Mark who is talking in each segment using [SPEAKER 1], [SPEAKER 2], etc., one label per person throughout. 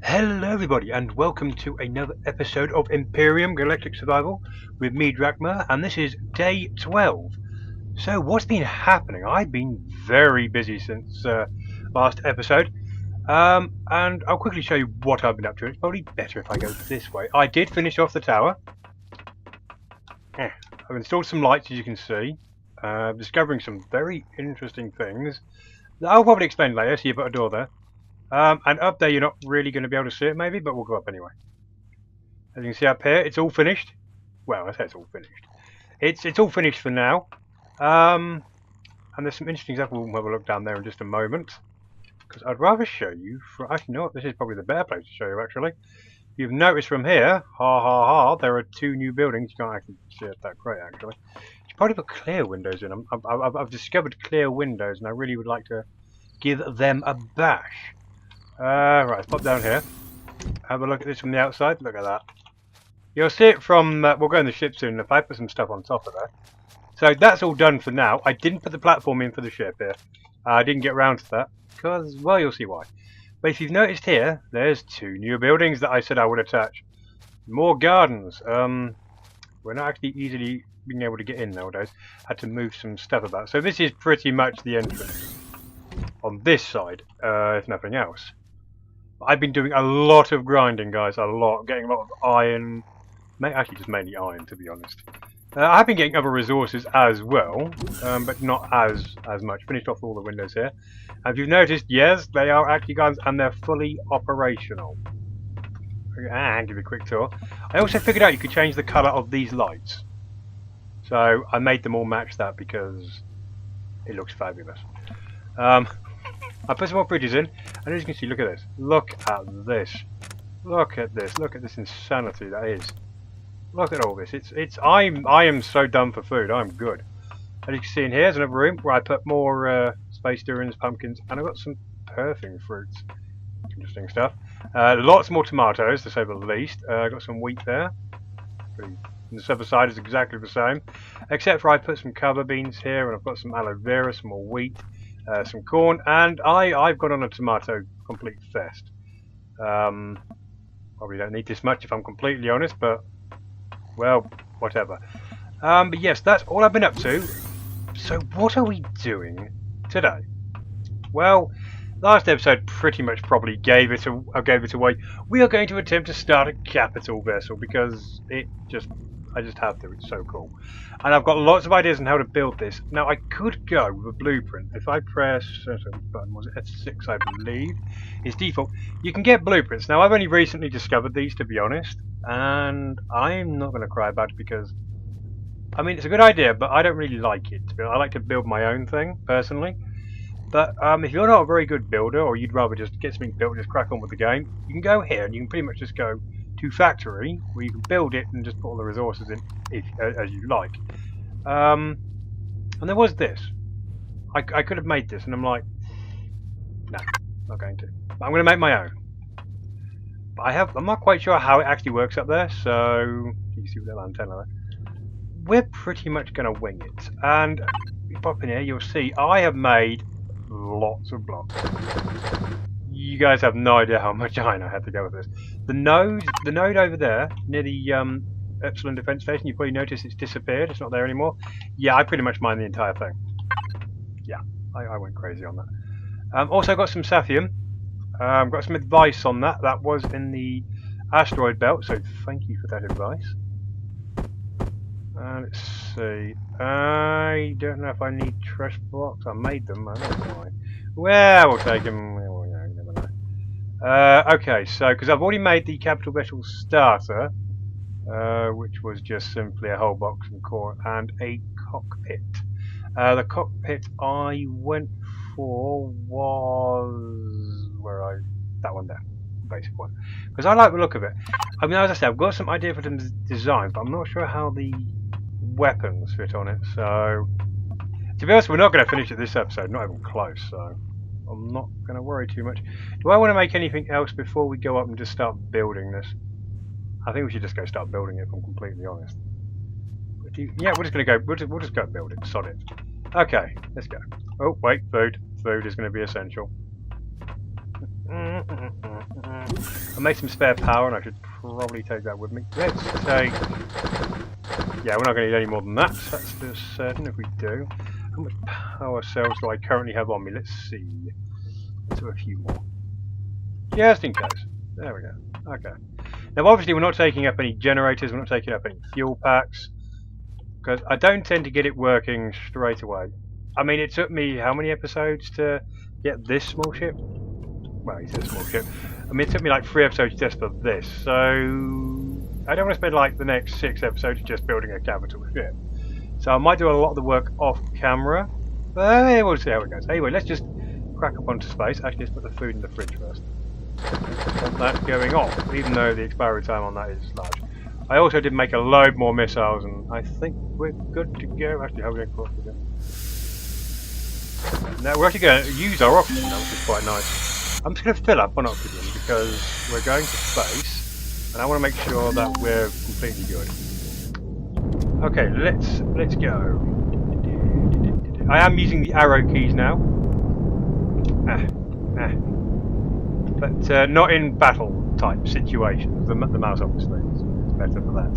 [SPEAKER 1] Hello everybody and welcome to another episode of Empyrion Galactic Survival with me, Drachma, and this is day 12. So what's been happening? I've been very busy since last episode, and I'll quickly show you what I've been up to. It's probably better if I go this way. I did finish off the tower. I've installed some lights, as you can see, discovering some very interesting things that I'll probably explain later, so you put a door there. And up there you're not really going to be able to see it maybe, but we'll go up anyway. As you can see up here, it's all finished. Well, I say it's all finished. It's all finished for now. And there's some interesting stuff. We'll have a look down there in just a moment. Because I'd rather show you... Actually, no, this is probably the better place to show you, actually. You've noticed from here, there are two new buildings. You can't actually see it that great, actually. You should probably put clear windows in them. I've discovered clear windows, and I really would like to give them a bash. Right, let's pop down here. Have a look at this from the outside. Look at that. You'll see it from... we'll go in the ship soon if I put some stuff on top of that. So that's all done for now. I didn't put the platform in for the ship here. I didn't get around to that. Because, well, you'll see why. But if you've noticed here, there's two new buildings that I said I would attach. More gardens. We're not actually easily being able to get in nowadays. Had to move some stuff about. So this is pretty much the entrance. On this side, if nothing else. I've been doing a lot of grinding, guys, a lot. Getting a lot of iron. Actually, just mainly iron, to be honest. I have been getting other resources as well, but not as much. Finished off all the windows here. Have you noticed? Yes, they are actually guns, and they're fully operational. And give you a quick tour. I also figured out you could change the colour of these lights. So I made them all match that because it looks fabulous. I put some more bridges in, and as you can see, look at this. Look at this. Look at this. Look at this insanity that is. Look at all this. I am so done for food. I'm good. As you can see in here, there's another room where I put more space durians, pumpkins, and I've got some perfume fruits. Interesting stuff. Lots more tomatoes, to say the least. I've got some wheat there. And this other side is exactly the same, except for I put some cover beans here, and I've got some aloe vera, some more wheat. Some corn, and I've got on a tomato complete fest. Probably don't need this much if I'm completely honest, but well, whatever. But yes, that's all I've been up to. So what are we doing today? Well, last episode pretty much probably gave it away. We are going to attempt to start a capital vessel because I just have to. It's so cool. And I've got lots of ideas on how to build this. Now, I could go with a blueprint. If I press... button was it F6, I believe. It's default. You can get blueprints. Now, I've only recently discovered these, to be honest. And I'm not going to cry about it because... I mean, it's a good idea, but I don't really like it. I like to build my own thing, personally. But if you're not a very good builder, or you'd rather just get something built and just crack on with the game, you can go here and you can pretty much just go to factory, where you can build it and just put all the resources in as you like. And there was this. I could have made this, and I'm like, no, not going to. But I'm going to make my own. But I'm not quite sure how it actually works up there, so you can see with that antenna there. We're pretty much going to wing it. And if you pop in here, you'll see I have made lots of blocks. You guys have no idea how much iron I had to go with this. The node over there, near the Epsilon defense station, you probably noticed it's disappeared. It's not there anymore. Yeah, I pretty much mined the entire thing. Yeah, I went crazy on that. Also got some saphium. Got some advice on that. That was in the asteroid belt, so thank you for that advice. Let's see. I don't know if I need trash blocks. I made them. I don't know why. Well, we'll take them. Well, no, you never know. Okay, so because I've already made the capital vessel starter, which was just simply a whole box and core and a cockpit. The cockpit I went for was that one there, the basic one, because I like the look of it. I mean, as I said, I've got some idea for the design, but I'm not sure how the weapons fit on it. So, to be honest, we're not going to finish it this episode, not even close. So, I'm not going to worry too much. Do I want to make anything else before we go up and just start building this? I think we should just go start building it, if I'm completely honest. Yeah, we're just going to go. We'll just go build it. Sod it. Okay, let's go. Oh wait, food. Food is going to be essential. I made some spare power, and I should probably take that with me. Let's take... Yeah, we're not going to need any more than that. That's for certain if we do. How much power cells do I currently have on me? Let's see. Let's do a few more. Just in case. There we go. Okay. Now, obviously, we're not taking up any generators. We're not taking up any fuel packs. Because I don't tend to get it working straight away. I mean, it took me how many episodes to get this small ship? Well, he said small ship. I mean, it took me like 3 episodes just for this, so I don't want to spend like the next 6 episodes just building a capital ship. So I might do a lot of the work off camera, but we'll see how it goes. Anyway, let's just crack up onto space. Actually, let's put the food in the fridge first. Just want that going off, even though the expiry time on that is large. I also did make a load more missiles, and I think we're good to go. Actually, how are we going to cross again? Now we're actually going to use our oxygen now, which is quite nice. I'm just going to fill up on oxygen because we're going to space, and I want to make sure that we're completely good. Okay, let's go. I am using the arrow keys now, but not in battle type situations. The mouse obviously is better for that.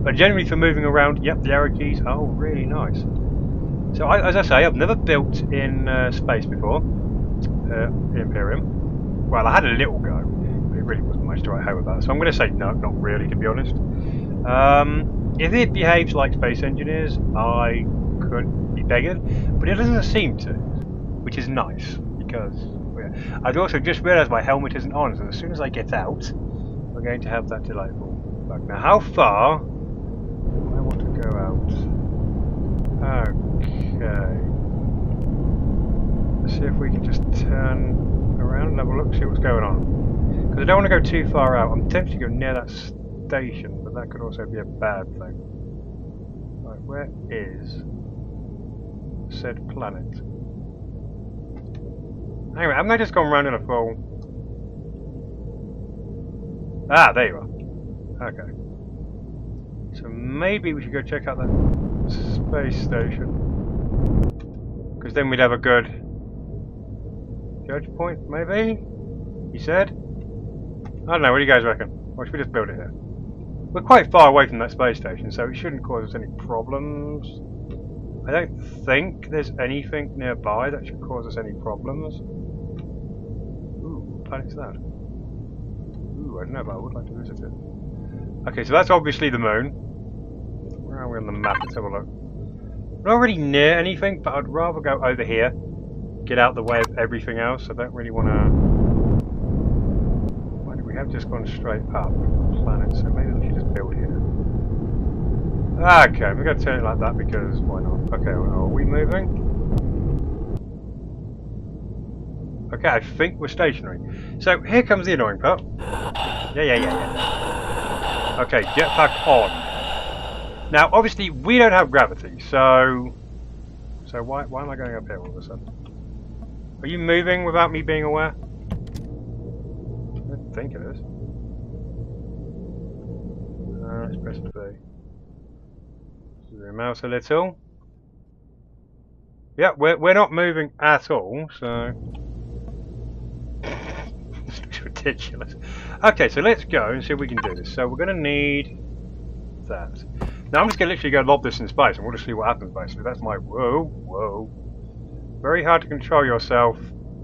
[SPEAKER 1] But generally for moving around, yep, the arrow keys are really nice. So as I say, I've never built in space before, Empyrion. Well, I had a little go, but it really wasn't much to write home about. So I'm going to say no, not really, to be honest. If it behaves like Space Engineers, I could be beggared, but it doesn't seem to, which is nice, because I've also just realised my helmet isn't on, so as soon as I get out, we're going to have that delightful bug. Now, how far do I want to go out? Okay. Let's see if we can just turn around and have a look, see what's going on. Because I don't want to go too far out. I'm tempted to go near that station, but that could also be a bad thing. Right, where is said planet? Anyway, haven't I just gone round in a full... Ah, there you are. Okay. So maybe we should go check out that space station. Because then we'd have a good judge point, maybe? He said? I don't know, what do you guys reckon? Or should we just build it here? We're quite far away from that space station, so it shouldn't cause us any problems. I don't think there's anything nearby that should cause us any problems. Ooh, what planet's that? Ooh, I don't know, but I would like to visit it. Okay, so that's obviously the moon. Where are we on the map? Let's have a look. We're not really near anything, but I'd rather go over here. Get out the way of everything else. I don't really want to... Why did we have just gone straight up the planet? So maybe we should just build here. Okay, we're going to turn it like that because why not? Okay, are we moving? Okay, I think we're stationary. So here comes the annoying part. Yeah. Okay, jetpack on. Now, obviously, we don't have gravity, so why am I going up here all of a sudden? Are you moving without me being aware? I don't think it is. Let's press B. Zoom out a little. Yeah, we're not moving at all, so it's ridiculous. Okay, so let's go and see if we can do this. So we're going to need that. Now I'm just going to literally go lob this in space, and we'll just see what happens. Basically, that's my whoa. Very hard to control yourself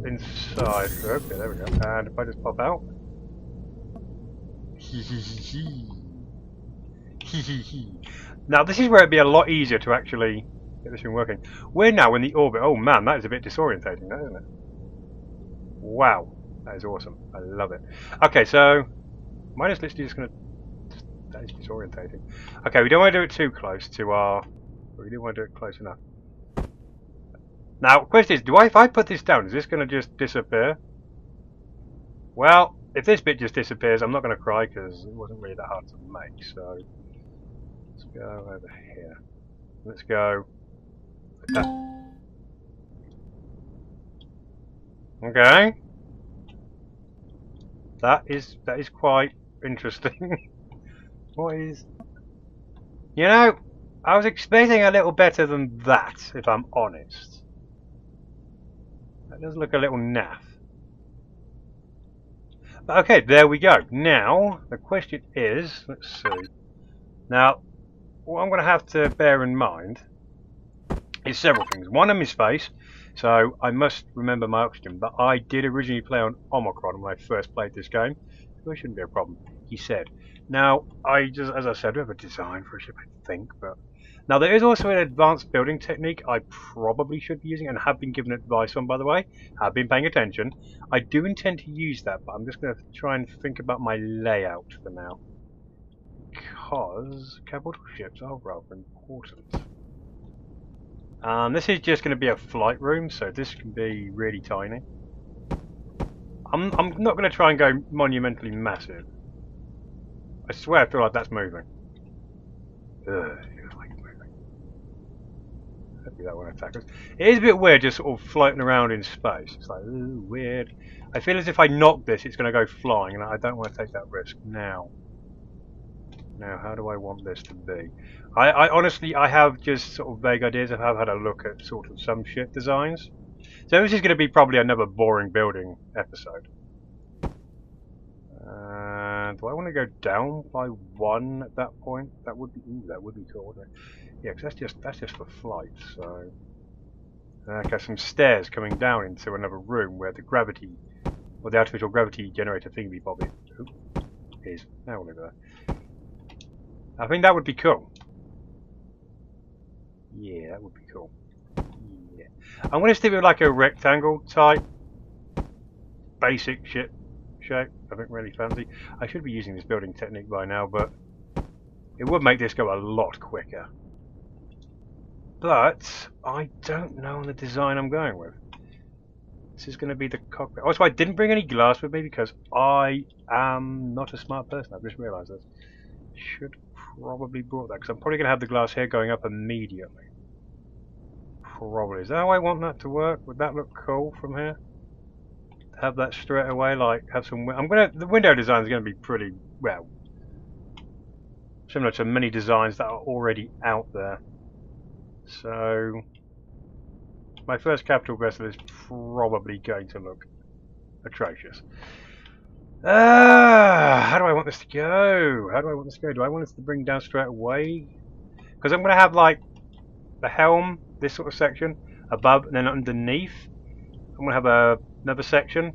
[SPEAKER 1] inside. Okay, there we go. And if I just pop out. Now this is where it'd be a lot easier to actually get this thing working. We're now in the orbit. Oh man, that is a bit disorientating, isn't it? Wow, that is awesome. I love it. Okay, so mine is literally just going to... That is disorientating. Okay, we don't want to do it too close to our... But we do want to do it close enough. Now, the question is, if I put this down, is this going to just disappear? Well, if this bit just disappears, I'm not going to cry because it wasn't really that hard to make, so... Let's go over here. Let's go... Okay. That is quite interesting. What is... You know, I was expecting a little better than that, if I'm honest. That does look a little naff. But okay, there we go. Now, the question is, let's see. Now, what I'm going to have to bear in mind is several things. One, I'm in space, so I must remember my oxygen. But I did originally play on Omicron when I first played this game, so it shouldn't be a problem, he said. Now, as I said, we have a design for a ship, I think, but... Now, there is also an advanced building technique I probably should be using, and have been given advice on, by the way. I've been paying attention. I do intend to use that, but I'm just going to try and think about my layout for now. Because capital ships are rather important. This is just going to be a flight room, so this can be really tiny. I'm not going to try and go monumentally massive. I swear I feel like that's moving. Ugh, it feels like it's moving. Hopefully that won't attack us. It is a bit weird just sort of floating around in space. It's like, ooh, weird. I feel as if I knock this, it's going to go flying, and I don't want to take that risk now. Now, how do I want this to be? I honestly, I have just sort of vague ideas. I have had a look at sort of some ship designs. So this is going to be probably another boring building episode. Do I want to go down by one at that point? That would be cool, wouldn't it? Yeah, because that's just for flight. So okay, some stairs coming down into another room where the gravity, or the artificial gravity generator thingy bobby is. Now we'll leave it there. I think that would be cool. Yeah, that would be cool. Yeah, I'm going to stick with like a rectangle type basic ship shape. Nothing really fancy. I should be using this building technique by now, but it would make this go a lot quicker. But I don't know the design I'm going with. This is going to be the cockpit. Also, I didn't bring any glass with me because I am not a smart person. I've just realised this. Should probably brought that because I'm probably going to have the glass here going up immediately. Probably. Is that how I want that to work? Would that look cool from here? Have that straight away, like have some. The window design is going to be pretty well similar to many designs that are already out there. So my first capital vessel is probably going to look atrocious. How do I want this to go? How do I want this to go? Do I want this to bring down straight away? Because I'm going to have like the helm, this sort of section above, and then underneath I'm going to have another section.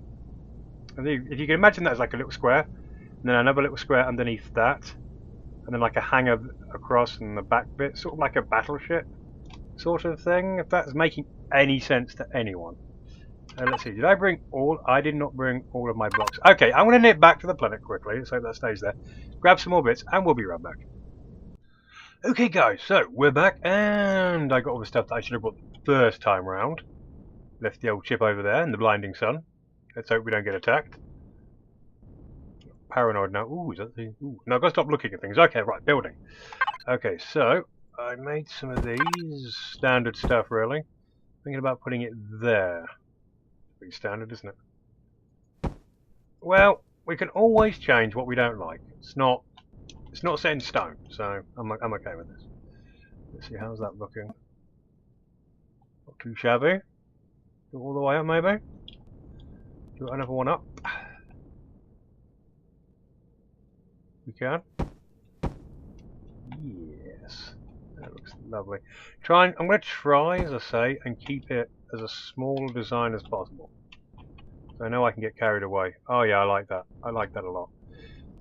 [SPEAKER 1] And if you can imagine that as like a little square, and then another little square underneath that, and then like a hanger across and the back bit, sort of like a battleship sort of thing, if that's making any sense to anyone. Let's see, did I bring all? I did not bring all of my blocks. Okay, I'm going to nip back to the planet quickly, so that stays there. Grab some more bits, and we'll be right back. Okay guys, so we're back, and I got all the stuff that I should have brought the first time round. Left the old ship over there in the blinding sun. Let's hope we don't get attacked. Paranoid now. Ooh, is that the... Ooh. No, I've got to stop looking at things. Okay, right, building. Okay, so I made some of these. Standard stuff, really. Thinking about putting it there. Pretty standard, isn't it? Well, we can always change what we don't like. It's not set in stone, so I'm okay with this. Let's see, how's that looking? Not too shabby. Go all the way up, maybe? Do another one up. We can. Yes. That looks lovely. I'm going to try, as I say, and keep it as a small design as possible. So I know I can get carried away. Oh yeah, I like that. I like that a lot.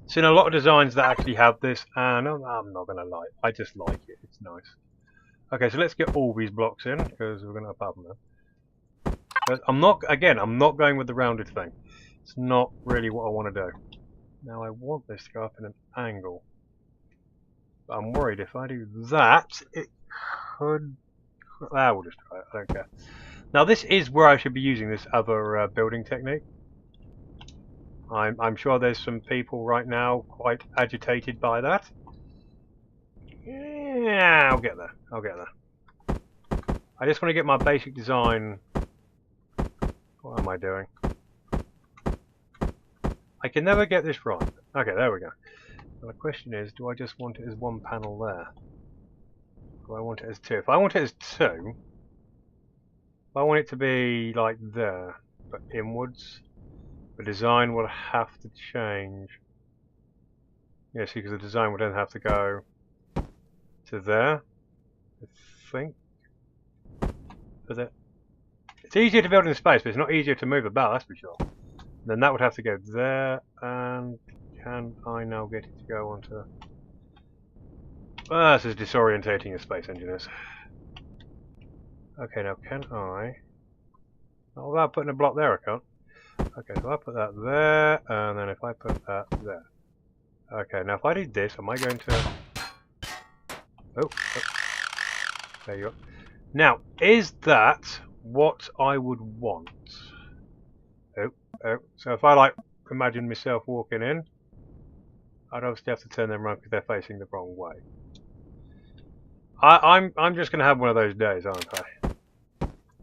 [SPEAKER 1] Seen a lot of designs that actually have this, and I'm not going to lie. I just like it. It's nice. Okay, so let's get all these blocks in, because we're going to up them. But I'm not going with the rounded thing. It's not really what I want to do. Now I want this to go up in an angle. But I'm worried if I do that, it could... we'll just try it, I don't care. Now this is where I should be using this other building technique. I'm sure there's some people right now quite agitated by that. Yeah, I'll get there. I'll get there. I just want to get my basic design... What am I doing? I can never get this right. Okay, there we go. Now the question is, do I just want it as one panel there? Do I want it as two? If I want it as two, if I want it to be like there, but inwards, The design will have to change. Yes, because the design would then have to go to there, I think. But it's easier to build in space, but it's not easier to move about, that's for sure. Then that would have to go there, and can I now get it to go onto... Ah, this is disorientating as space engineers. Okay, now can I... Not without putting a block there, I can't. Okay, so I put that there, and then if I put that there. Okay, now if I do this, am I going to... Oh, there you go. Now, is that what I would want? Oh, so if I like imagine myself walking in, I'd obviously have to turn them around because they're facing the wrong way. I'm just going to have one of those days, aren't I?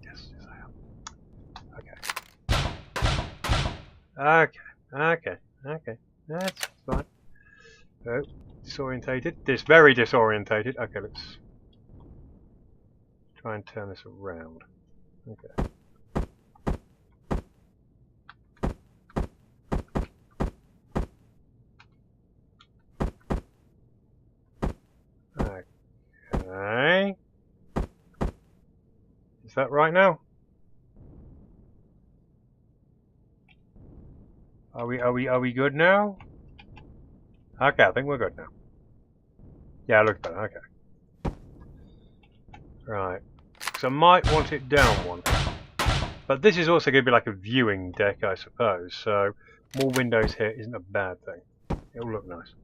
[SPEAKER 1] Yes, I am. Okay. That's fine. Oh, disorientated. This very disorientated. Okay, let's try and turn this around. Okay. Okay. Is that right now? Are we good now? Okay, I think we're good now. Yeah, it looks better. Okay. Right. So I might want it down one. But this is also going to be like a viewing deck, I suppose. So more windows here isn't a bad thing. It'll look nice.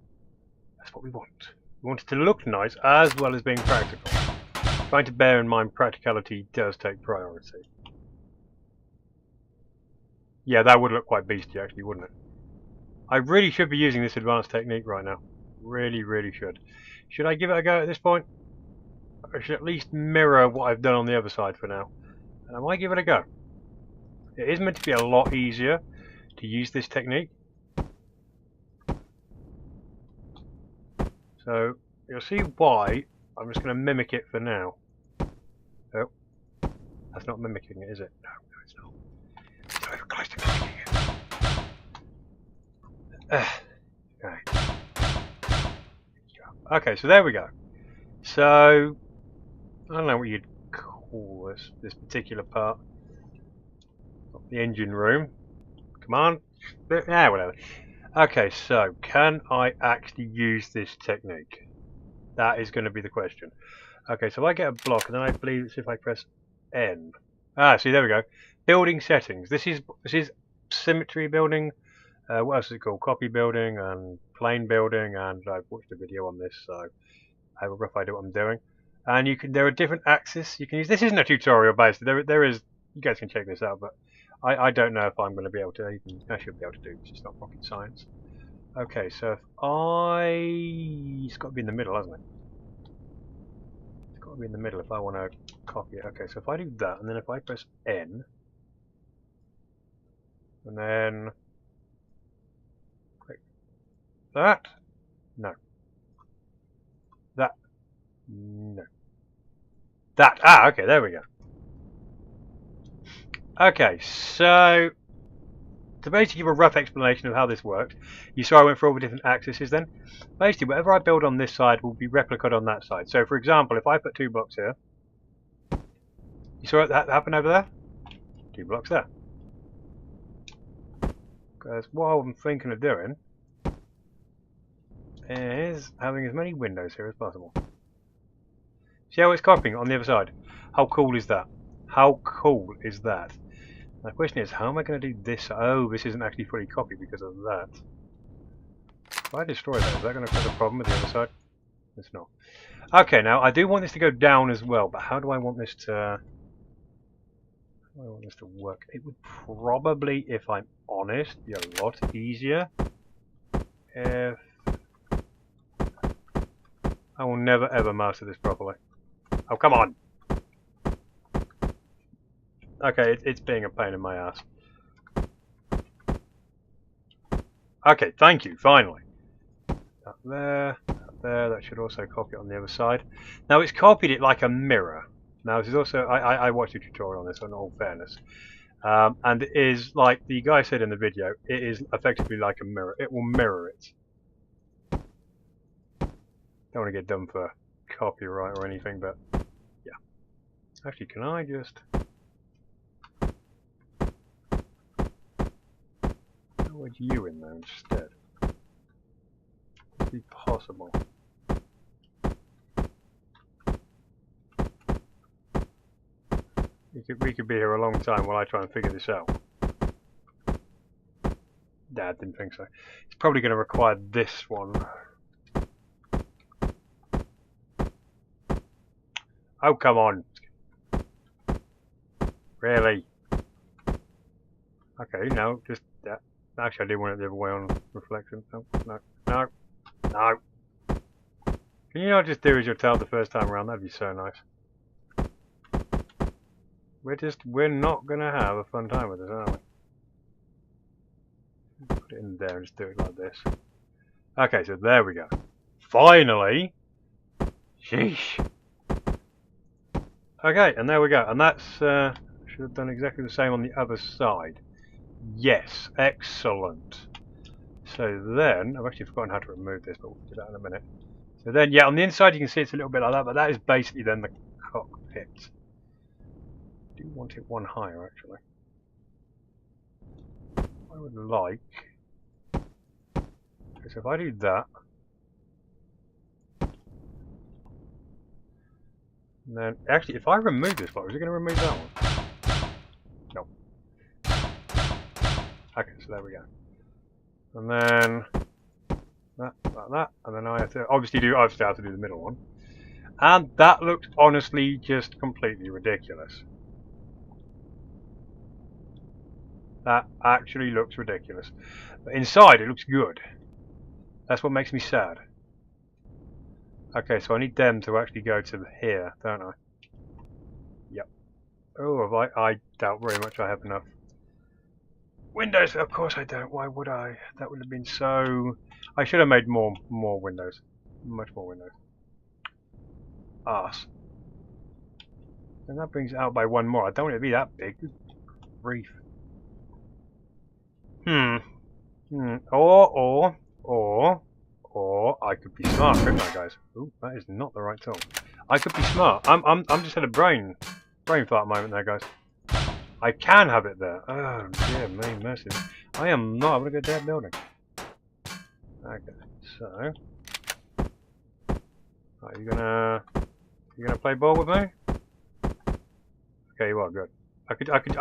[SPEAKER 1] That's what we want. We want it to look nice as well as being practical. Trying to bear in mind practicality does take priority. Yeah, that would look quite beastly actually, wouldn't it? I really should be using this advanced technique right now. Really should. Should I give it a go at this point? I should at least mirror what I've done on the other side for now. And I might give it a go. It is meant to be a lot easier to use this technique. So you'll see why I'm just going to mimic it for now. Oh, that's not mimicking it, is it? No, it's not. It's not even close to mimicking it. Okay, so there we go. So I don't know what you'd call this particular part. The engine room. Come on. Yeah, whatever. Okay, so can I actually use this technique? That is going to be the question. Okay, so I get a block, and then I believe it's if I press N. Ah, see, there we go. Building settings. This is symmetry building. What else is it called? Copy building and plane building. And I've watched a video on this, so I have a rough idea what I'm doing. And you can. There are different axes you can use. This isn't a tutorial, basically. There is. You guys can check this out, but I don't know if I'm going to be able to. I should be able to do this. It's not rocket science. Okay, so if it's got to be in the middle, hasn't it? It's got to be in the middle if I want to copy it. Okay, so if I do that, and then if I press N, and then click that, no, that, no, that. Ah, okay, there we go. Okay, so to basically give a rough explanation of how this works, you saw I went through all the different axes then. Basically, whatever I build on this side will be replicated on that side. So, for example, if I put 2 blocks here, you saw that happen over there? 2 blocks there. Because what I'm thinking of doing is having as many windows here as possible. See how it's copying on the other side? How cool is that? How cool is that? The question is, how am I going to do this? Oh, this isn't actually fully copied because of that. If I destroy that, is that going to cause a problem with the other side? It's not. Okay, now I do want this to go down as well, but how do I want this to... work? It would probably, if I'm honest, be a lot easier if... I will never ever master this properly. Oh, come on! Okay, it's being a pain in my ass. Okay, thank you, finally. That there, that should also copy it on the other side. Now it's copied it like a mirror. Now this is also, I watched a tutorial on this in all fairness. And it is, like the guy said in the video, it is effectively like a mirror. It will mirror it. Don't want to get done for copyright or anything, but yeah. Actually, can I just... Would you in there instead? Would it be possible? We could be here a long time while I try and figure this out. Nah, I didn't think so. It's probably going to require this one. Oh, come on. Really? Okay, no, just that. Actually, I do want it the other way on reflection. No, no, no, no. Can you not just do as you're told the first time around? That'd be so nice. We're not gonna have a fun time with this, are we? Put it in there and just do it like this. Okay, so there we go. Finally! Sheesh! Okay, and there we go. And that's, should have done exactly the same on the other side. Yes, excellent. So then, I've actually forgotten how to remove this, but we'll do that in a minute. So then, yeah, on the inside you can see it's a little bit like that, but that is basically then the cockpit. I do want it one higher, actually. I would like... Okay, so if I do that... And then, actually, if I remove this block, is it going to remove that one? No. Okay, so there we go. And then... that, like that, and then I have to obviously have to do the middle one. And that looked honestly just completely ridiculous. That actually looks ridiculous. But inside it looks good. That's what makes me sad. Okay, so I need them to actually go to here, don't I? Yep. Oh, I doubt very much I have enough. Windows, of course I don't. Why would I? That would have been so... I should have made more windows. Much more windows. Arse. And that brings it out by one more. I don't want it to be that big. Good grief. Or I could be smart, couldn't I, guys? Ooh, that is not the right tool. I could be smart. I'm just had a brain fart moment there, guys. I can have it there. Oh dear me, mercy. I am not. I'm gonna go to that building. Okay, so are you gonna play ball with me? Okay, you are good. I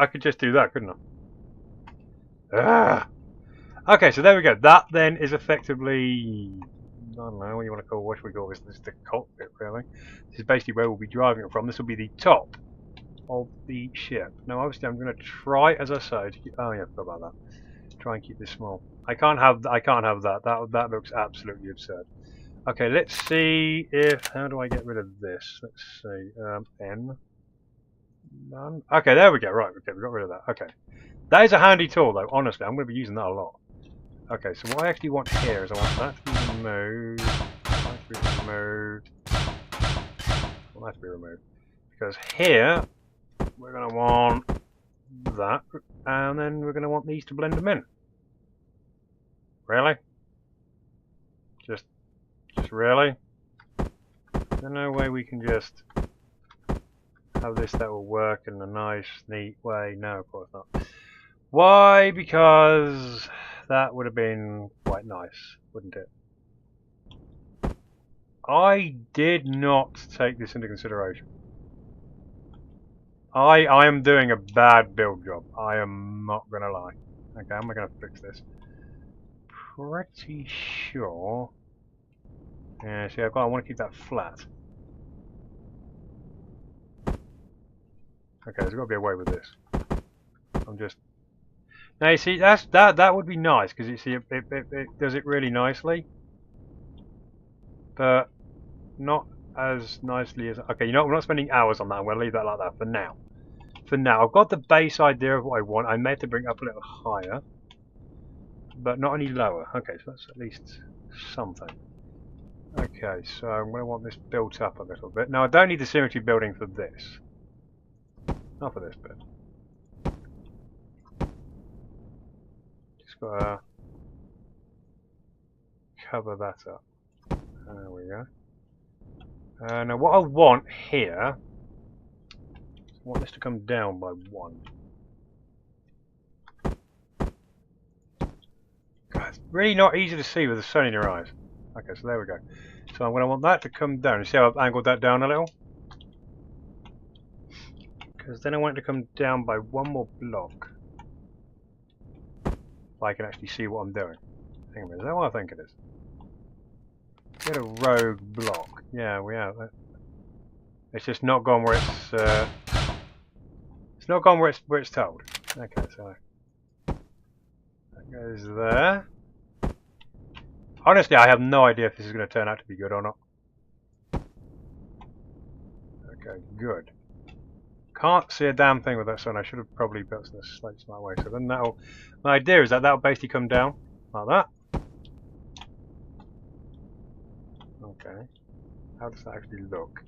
[SPEAKER 1] could just do that, couldn't I? Ah. Okay, so there we go. That then is effectively, I don't know what you want to call. What should we call this? This is the cockpit, really. This is basically where we'll be driving it from. This will be the top of the ship. Now, obviously, I'm going to try, as I say, to keep, oh yeah, forgot about that. Try and keep this small. I can't have that. That looks absolutely absurd. Okay, let's see if... How do I get rid of this? Let's see. N. None. Okay, there we go. Right, okay, we got rid of that. Okay. That is a handy tool, though. Honestly, I'm going to be using that a lot. Okay, so what I actually want here is I want that to be removed. That to be removed. I want that to be removed. Because here, we're going to want that. And then we're going to want these to blend them in. Really? Just really? There's no way we can just have this that will work in a nice, neat way. No, of course not. Why? Because that would have been quite nice, wouldn't it? I did not take this into consideration. I am doing a bad build job. I am not going to lie. Okay, how am I going to fix this? Pretty sure... Yeah, see, I want to keep that flat. Okay, there's got to be a way with this. I'm just... Now you see, that would be nice, because you see, it does it really nicely. But not as nicely as... Okay, you know what, we're not spending hours on that. I'm going to leave that like that for now. For now, I've got the base idea of what I want. I may have to bring it up a little higher. But not any lower. Okay, so that's at least something. Okay, so I'm going to want this built up a little bit. Now, I don't need the symmetry building for this. Not for this bit. gotta cover that up. There we go. Now what I want here, I want this to come down by 1. God, it's really not easy to see with the sun in your eyes. Okay, so there we go. So I'm going to want that to come down. You see how I've angled that down a little? Because then I want it to come down by 1 more block. If I can actually see what I'm doing. Hang on a minute, is that what I think it is? Get a rogue block. Yeah, we have it. It's just not gone where it's not gone where it's told. Okay, so that goes there. Honestly, I have no idea if this is going to turn out to be good or not. Okay, good. Can't see a damn thing with that sun. I should have probably built this in a slightly smart way. So then that'll... My idea is that that'll basically come down like that. Okay. How does that actually look?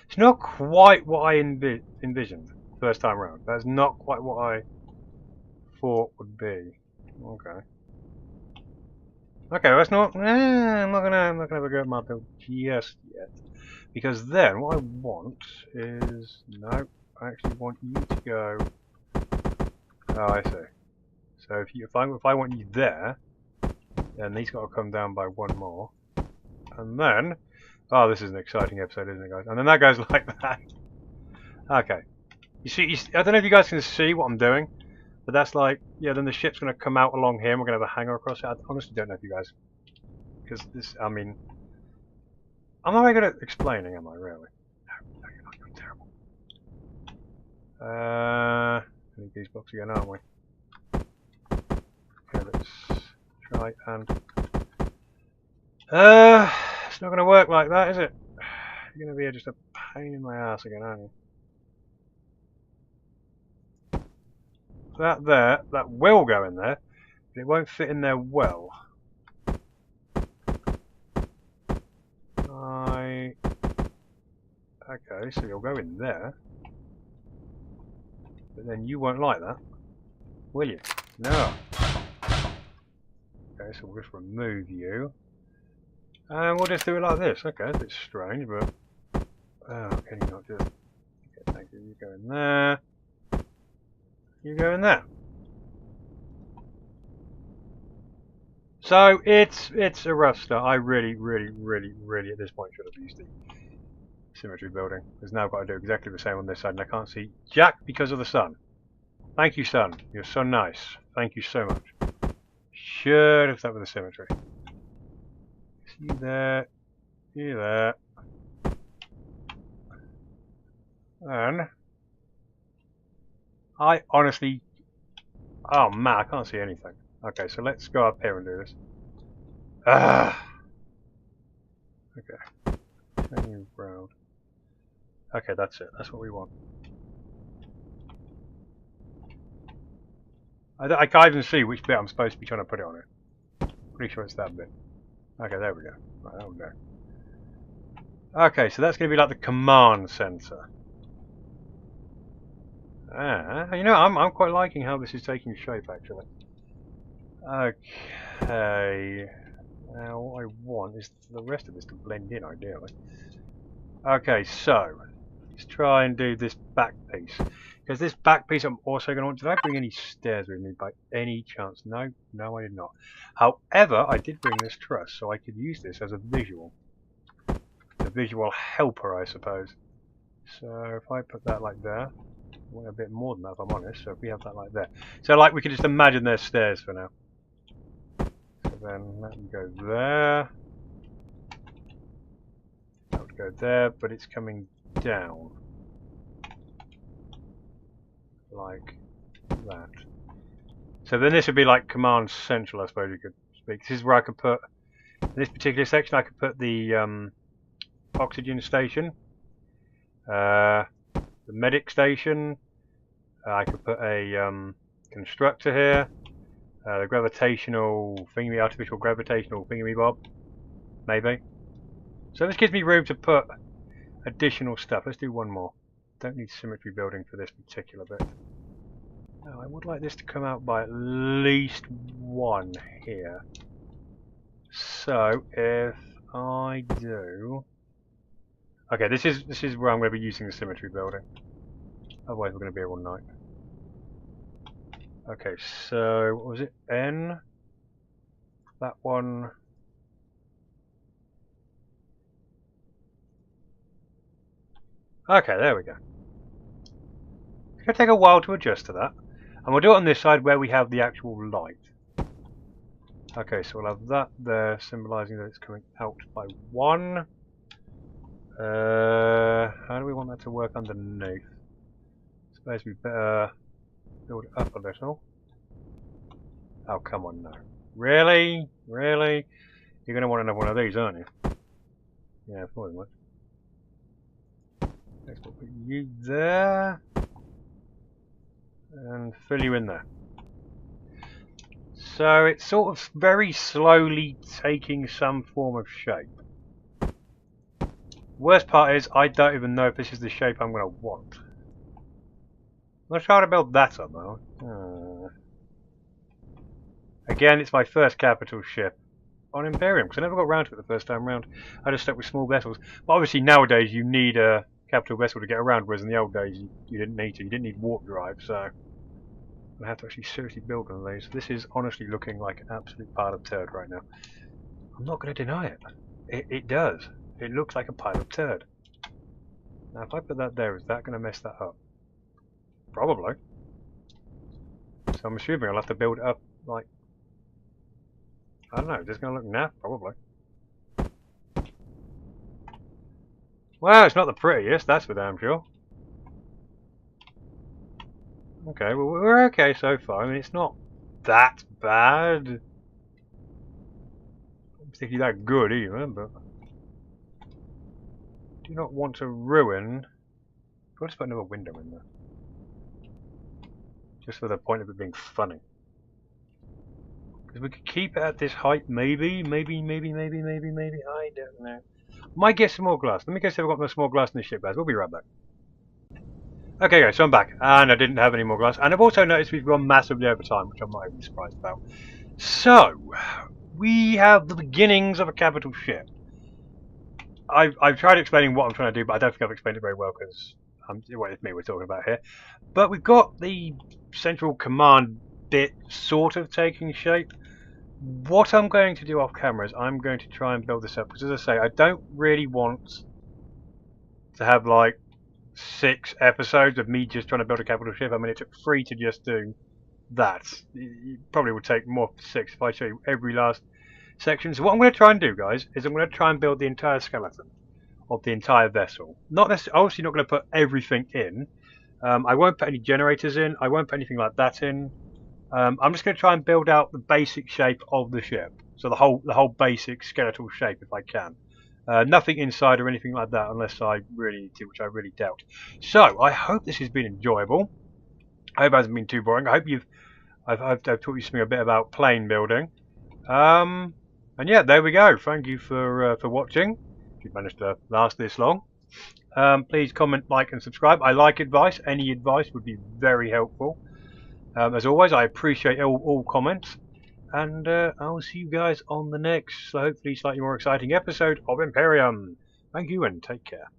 [SPEAKER 1] It's not quite what I envisioned first time round. That's not quite what I thought would be. Okay. Okay, that's not. I'm not gonna have a go at my build just yet, because then what I want is no. I actually want you to go. Oh, I see. So if I want you there, then these got to come down by 1 more, and then. Oh, this is an exciting episode, isn't it, guys? And then that goes like that. Okay. You see, I don't know if you guys can see what I'm doing, but that's like, yeah, then the ship's going to come out along here and we're going to have a hangar across it. I honestly don't know if you guys... Because this, I mean... I'm not very good at explaining, am I, really? No, you're not. You're terrible. I need these blocks again, aren't we? Okay, let's try and... It's not going to work like that, is it? You're going to be just a pain in my ass again, aren't you? That there, that will go in there, but it won't fit in there well. Okay, so you'll go in there, but then you won't like that, will you? No. Okay, so we'll just remove you. And we'll just do it like this. Okay, that's a bit strange, but... Oh, can you not just... Okay, thank you. You go in there. You go in there. So, it's a rough start. I really at this point should have used the symmetry building. Because now I've got to do exactly the same on this side, and I can't see jack because of the sun. Thank you, sun. You're so nice. Thank you so much. Should have started with the symmetry. You there, you there, and I honestly, oh man, I can't see anything. Okay, so let's go up here and do this. Okay, turn you round. Okay, that's it. That's what we want. I can't even see which bit I'm supposed to be trying to put it on it. Pretty sure it's that bit. Okay, there we go. Right, there we go. Okay, so that's going to be like the command center. You know, I'm quite liking how this is taking shape, actually. Okay. Now, what I want is for the rest of this to blend in, ideally. Okay, so let's try and do this back piece. Because this back piece I'm also going to want... Did I bring any stairs with me by any chance? No, no I did not. However, I did bring this truss, so I could use this as a visual. A visual helper, I suppose. So if I put that like there... I want a bit more than that if I'm honest, so if we have that like there. So like we could just imagine there's stairs for now. So then that would go there. That would go there, but it's coming down. Like that. So then this would be like command central, I suppose you could speak. This is where I could put, in this particular section I could put the oxygen station, the medic station, I could put a constructor here, the gravitational thingy, artificial gravitational thingy bob, maybe. So this gives me room to put additional stuff. Let's do one more. Don't need symmetry building for this particular bit. Now, I would like this to come out by at least one here. So if I do, okay, this is where I'm going to be using the symmetry building. Otherwise, we're going to be here all night. Okay, so what was it? N. That one. Okay, there we go. It's going to take a while to adjust to that. And we'll do it on this side where we have the actual light. Okay, so we'll have that there, symbolising that it's coming out by one. How do we want that to work underneath? I suppose we better build it up a little. Oh, come on now. Really? Really? You're going to want another one of these, aren't you? Yeah, more than much. Let's put you there. And fill you in there. So it's sort of very slowly taking some form of shape. Worst part is I don't even know if this is the shape I'm going to want. Let's try to build that up though. Again, it's my first capital ship on Empyrion, because I never got around to it the first time round. I just stuck with small vessels. But obviously nowadays you need a capital vessel to get around, whereas in the old days you didn't need to. You didn't need warp drive, so I have to actually seriously build one of these. This is honestly looking like an absolute pile of turd right now. I'm not going to deny it. It does. It looks like a pile of turd. Now if I put that there, is that going to mess that up? Probably. So I'm assuming I'll have to build it up like, I don't know, is this going to look naff? Probably. Well, it's not the prettiest, that's for damn sure. Okay, well we're okay so far. I mean, it's not that bad. Not particularly that good either, but do not want to ruin. I'll just put another window in there. Just for the point of it being funny. Because we could keep it at this height, maybe, I don't know. Might get some more glass. Let me go see if I've got no small glass in the ship, guys. We'll be right back. Okay guys, so I'm back, and I didn't have any more glass, and I've also noticed we've gone massively over time, which I'm not even surprised about. So, we have the beginnings of a capital ship. I've tried explaining what I'm trying to do, but I don't think I've explained it very well, because well, it's me we're talking about here. But we've got the central command bit sort of taking shape. What I'm going to do off camera is I'm going to try and build this up, because as I say, I don't really want to have like 6 episodes of me just trying to build a capital ship. I mean, it took 3 to just do that. It probably would take more than 6 if I show you every last section. So what I'm going to try and do, guys, is I'm going to try and build the entire skeleton of the entire vessel. Not necessarily, obviously not going to put everything in. I won't put any generators in. I won't put anything like that in. I'm just going to try and build out the basic shape of the ship. So the whole basic skeletal shape, if I can. Nothing inside or anything like that, unless I really need to, which I really doubt. So I hope this has been enjoyable. I hope it hasn't been too boring. I hope I've taught you something a bit about plane building. And yeah, there we go. Thank you for watching. If you've managed to last this long, please comment, like, and subscribe. I like advice. Any advice would be very helpful. As always, I appreciate all comments. And I'll see you guys on the next, hopefully slightly more exciting episode of Empyrion. Thank you and take care.